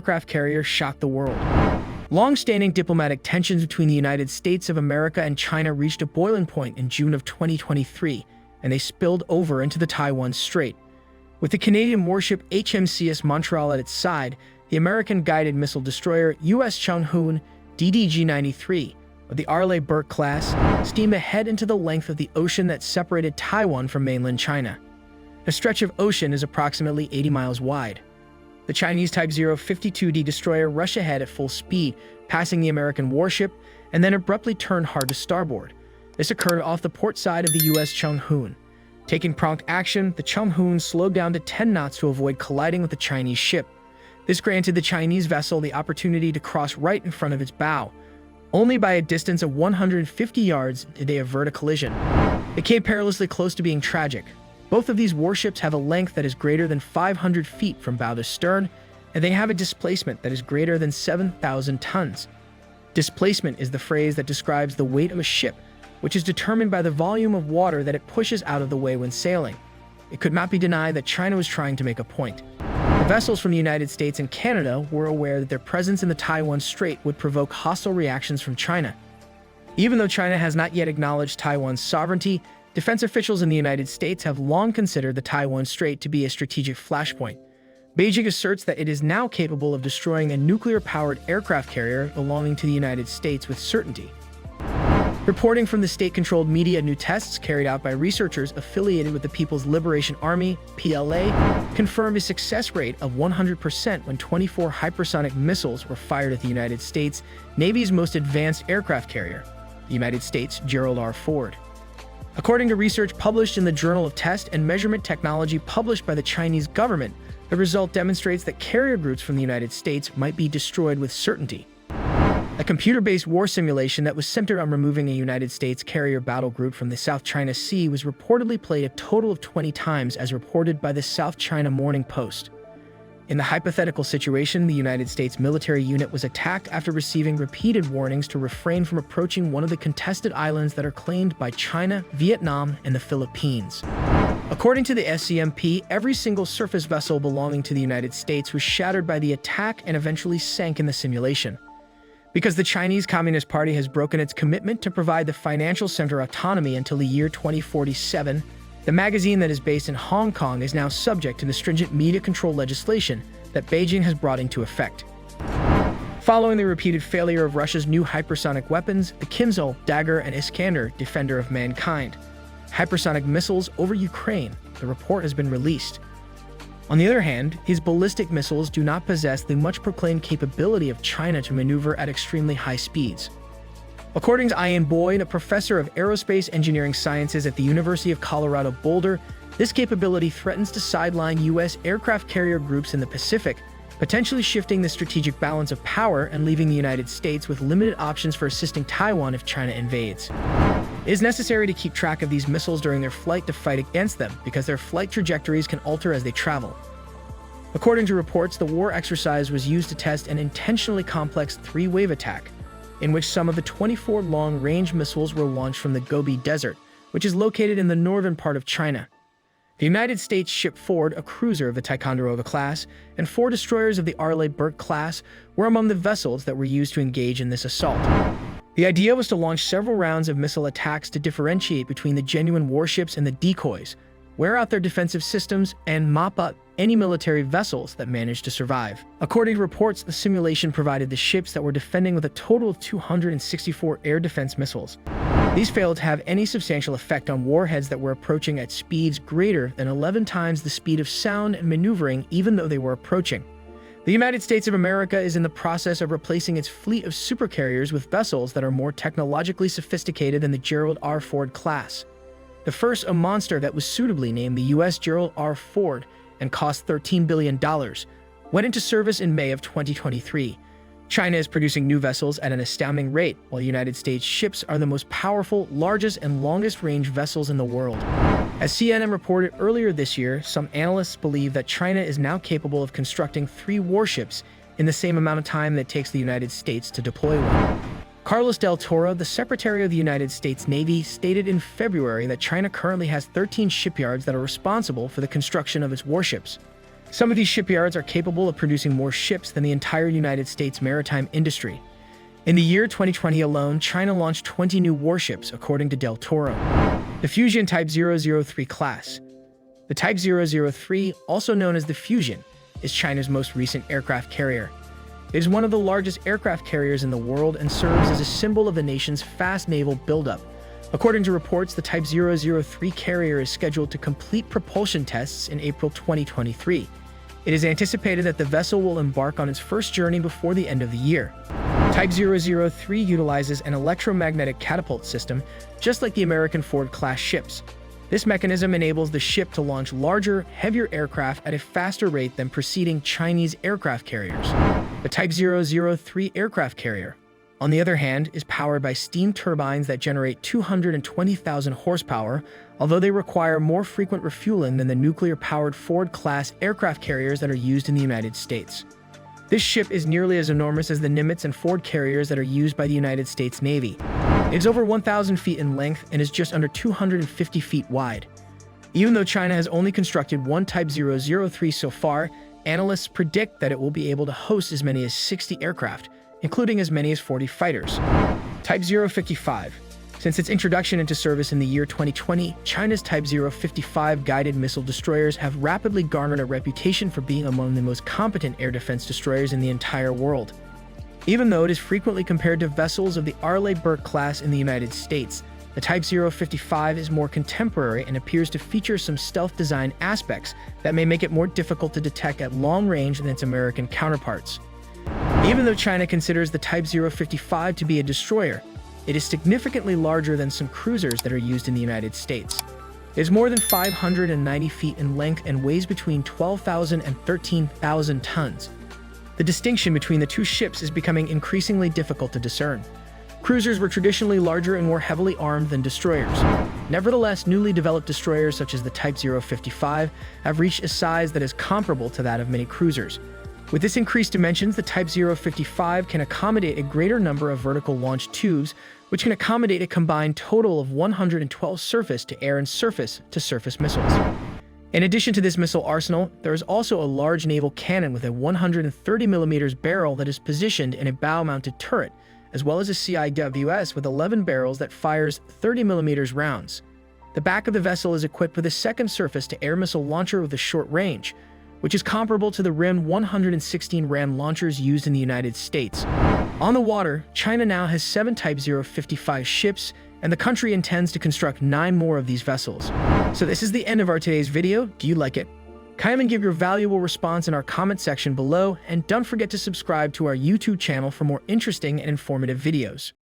aircraft carrier shocked the world. Long-standing diplomatic tensions between the United States of America and China reached a boiling point in June of 2023, and they spilled over into the Taiwan Strait. With the Canadian warship HMCS Montreal at its side, the American guided missile destroyer U.S. Changhoon DDG-93 of the Arleigh-Burke class steamed ahead into the length of the ocean that separated Taiwan from mainland China. The stretch of ocean is approximately 80 miles wide. The Chinese Type 052D destroyer rushed ahead at full speed, passing the American warship, and then abruptly turned hard to starboard. This occurred off the port side of the U.S. Changhoon. Taking prompt action, the Changhoon slowed down to 10 knots to avoid colliding with the Chinese ship. This granted the Chinese vessel the opportunity to cross right in front of its bow. Only by a distance of 150 yards did they avert a collision. It came perilously close to being tragic. Both of these warships have a length that is greater than 500 feet from bow to stern, and they have a displacement that is greater than 7,000 tons. Displacement is the phrase that describes the weight of a ship, which is determined by the volume of water that it pushes out of the way when sailing. It could not be denied that China was trying to make a point. The vessels from the United States and Canada were aware that their presence in the Taiwan Strait would provoke hostile reactions from China. Even though China has not yet acknowledged Taiwan's sovereignty, defense officials in the United States have long considered the Taiwan Strait to be a strategic flashpoint. Beijing asserts that it is now capable of destroying a nuclear-powered aircraft carrier belonging to the United States with certainty. Reporting from the state-controlled media, new tests carried out by researchers affiliated with the People's Liberation Army, PLA, confirmed a success rate of 100% when 24 hypersonic missiles were fired at the United States Navy's most advanced aircraft carrier, the United States Gerald R. Ford. According to research published in the Journal of Test and Measurement Technology published by the Chinese government, the result demonstrates that carrier groups from the United States might be destroyed with certainty. A computer-based war simulation that was centered on removing a United States carrier battle group from the South China Sea was reportedly played a total of 20 times, as reported by the South China Morning Post. In the hypothetical situation, the United States military unit was attacked after receiving repeated warnings to refrain from approaching one of the contested islands that are claimed by China, Vietnam, and the Philippines. According to the SCMP, every single surface vessel belonging to the United States was shattered by the attack and eventually sank in the simulation. Because the Chinese Communist Party has broken its commitment to provide the financial center autonomy until the year 2047, the magazine that is based in Hong Kong is now subject to the stringent media control legislation that Beijing has brought into effect. Following the repeated failure of Russia's new hypersonic weapons, the Kinzhal, Dagger, and Iskander, defender of mankind, hypersonic missiles over Ukraine, the report has been released. On the other hand, his ballistic missiles do not possess the much-proclaimed capability of China to maneuver at extremely high speeds. According to Ian Boyd, a professor of aerospace engineering sciences at the University of Colorado Boulder, this capability threatens to sideline U.S. aircraft carrier groups in the Pacific, potentially shifting the strategic balance of power and leaving the United States with limited options for assisting Taiwan if China invades. It is necessary to keep track of these missiles during their flight to fight against them, because their flight trajectories can alter as they travel. According to reports, the war exercise was used to test an intentionally complex three-wave attack, in which some of the 24 long-range missiles were launched from the Gobi Desert, which is located in the northern part of China. The United States ship Ford, a cruiser of the Ticonderoga class, and 4 destroyers of the Arleigh-Burke class were among the vessels that were used to engage in this assault. The idea was to launch several rounds of missile attacks to differentiate between the genuine warships and the decoys, wear out their defensive systems, and mop up any military vessels that managed to survive. According to reports, the simulation provided the ships that were defending with a total of 264 air defense missiles. These failed to have any substantial effect on warheads that were approaching at speeds greater than 11 times the speed of sound and maneuvering, even though they were approaching. The United States of America is in the process of replacing its fleet of supercarriers with vessels that are more technologically sophisticated than the Gerald R. Ford class. The first, a monster that was suitably named the U.S. Gerald R. Ford and cost $13 billion, went into service in May of 2023. China is producing new vessels at an astounding rate, while United States ships are the most powerful, largest, and longest-range vessels in the world. As CNN reported earlier this year, some analysts believe that China is now capable of constructing 3 warships in the same amount of time that it takes the United States to deploy one. Carlos Del Toro, the Secretary of the United States Navy, stated in February that China currently has 13 shipyards that are responsible for the construction of its warships. Some of these shipyards are capable of producing more ships than the entire United States maritime industry. In the year 2020 alone, China launched 20 new warships, according to Del Toro. The Fusion Type 003 class. The Type 003, also known as the Fusion, is China's most recent aircraft carrier. It is one of the largest aircraft carriers in the world and serves as a symbol of the nation's fast naval buildup. According to reports, the Type 003 carrier is scheduled to complete propulsion tests in April 2023. It is anticipated that the vessel will embark on its first journey before the end of the year. Type 003 utilizes an electromagnetic catapult system, just like the American Ford-class ships. This mechanism enables the ship to launch larger, heavier aircraft at a faster rate than preceding Chinese aircraft carriers. The Type 003 aircraft carrier, on the other hand, is powered by steam turbines that generate 220,000 horsepower, although they require more frequent refueling than the nuclear-powered Ford-class aircraft carriers that are used in the United States. This ship is nearly as enormous as the Nimitz and Ford carriers that are used by the United States Navy. It is over 1,000 feet in length and is just under 250 feet wide. Even though China has only constructed one Type 003 so far, analysts predict that it will be able to host as many as 60 aircraft, including as many as 40 fighters. Type 055. Since its introduction into service in the year 2020, China's Type 055 guided missile destroyers have rapidly garnered a reputation for being among the most competent air defense destroyers in the entire world. Even though it is frequently compared to vessels of the Arleigh-Burke class in the United States, the Type 055 is more contemporary and appears to feature some stealth design aspects that may make it more difficult to detect at long range than its American counterparts. Even though China considers the Type 055 to be a destroyer, it is significantly larger than some cruisers that are used in the United States. It is more than 590 feet in length and weighs between 12,000 and 13,000 tons. The distinction between the two ships is becoming increasingly difficult to discern. Cruisers were traditionally larger and more heavily armed than destroyers. Nevertheless, newly developed destroyers such as the Type 055 have reached a size that is comparable to that of many cruisers. With this increased dimensions, the Type 055 can accommodate a greater number of vertical launch tubes, which can accommodate a combined total of 112 surface-to-air and surface-to-surface missiles. In addition to this missile arsenal, there is also a large naval cannon with a 130mm barrel that is positioned in a bow-mounted turret, as well as a CIWS with 11 barrels that fires 30mm rounds. The back of the vessel is equipped with a second surface-to-air missile launcher with a short range, which is comparable to the RIM 116 Ram launchers used in the United States. On the water, China now has 7 Type 055 ships, and the country intends to construct 9 more of these vessels. So this is the end of our today's video. Do you like it? Come and give your valuable response in our comment section below, and don't forget to subscribe to our YouTube channel for more interesting and informative videos.